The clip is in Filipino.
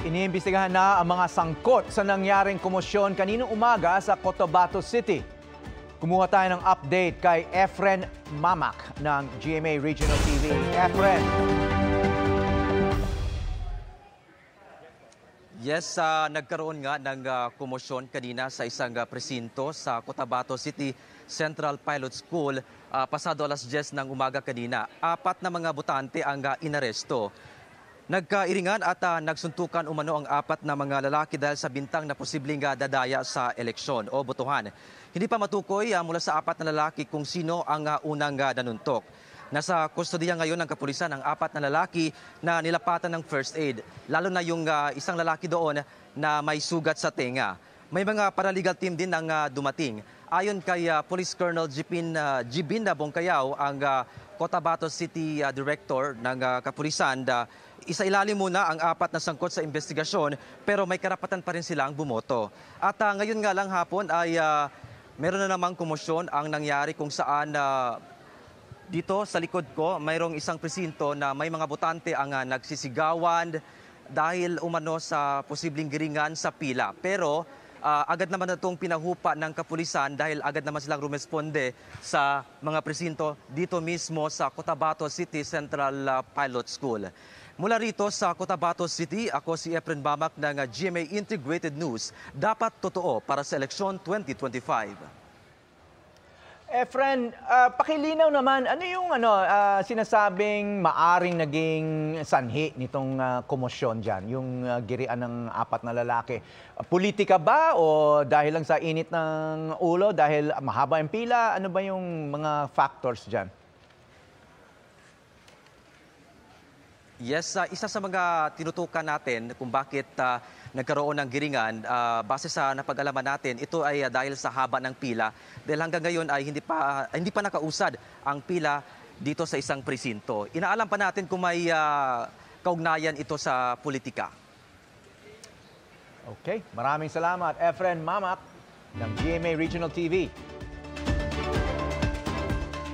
Iniimbestigahan na ang mga sangkot sa nangyaring komosyon kaninang umaga sa Cotabato City. Kumuha tayo ng update kay Efren Mamak ng GMA Regional TV. Efren. Yes, nagkaroon nga ng komosyon kanina sa isang presinto sa Cotabato City Central Pilot School pasado alas 10 ng umaga kanina. 4 na mga botante ang inaresto. Nagkairingan at nagsuntukan umano ang 4 na mga lalaki dahil sa bintang na posibleng dadaya sa eleksyon o botohan. Hindi pa matukoy mula sa 4 na lalaki kung sino ang unang nanuntok. Nasa kustodiya ngayon ng kapulisan ang 4 na lalaki na nilapatan ng first aid, lalo na yung isang lalaki doon na may sugat sa tenga. May mga paralegal team din ang dumating. Ayon kay Police Colonel Jibin Bongkayaw, ang Cotabato City Director ng kapulisan, isailalim muna ang 4 na sangkot sa investigasyon pero may karapatan pa rin silang bumoto. At ngayon nga lang hapon ay meron na namang komosyon ang nangyari kung saan dito sa likod ko mayroong isang presinto na may mga botante ang nagsisigawan dahil umano sa posibleng giringan sa pila. Pero agad naman na itong pinahupa ng kapulisan dahil agad naman silang rumesponde sa mga presinto dito mismo sa Cotabato City Central Pilot School. Mula rito sa Cotabato City, ako si Efren Mamak ng GMA Integrated News. Dapat totoo para sa eleksyon 2025. Efren, pakilinaw naman, ano yung sinasabing maaring naging sanhi nitong komosyon dyan, yung girian ng 4 na lalaki? Politika ba o dahil lang sa init ng ulo, dahil mahaba ang pila? Ano ba yung mga factors dyan? Yes, isa sa mga tinutukan natin kung bakit nagkaroon ng giringan, base sa napag-alaman natin, ito ay dahil sa haba ng pila. Dahil hanggang ngayon ay hindi pa nakausad ang pila dito sa isang presinto. Inaalam pa natin kung may kaugnayan ito sa politika. Okay, maraming salamat. Efren Mamak ng GMA Regional TV.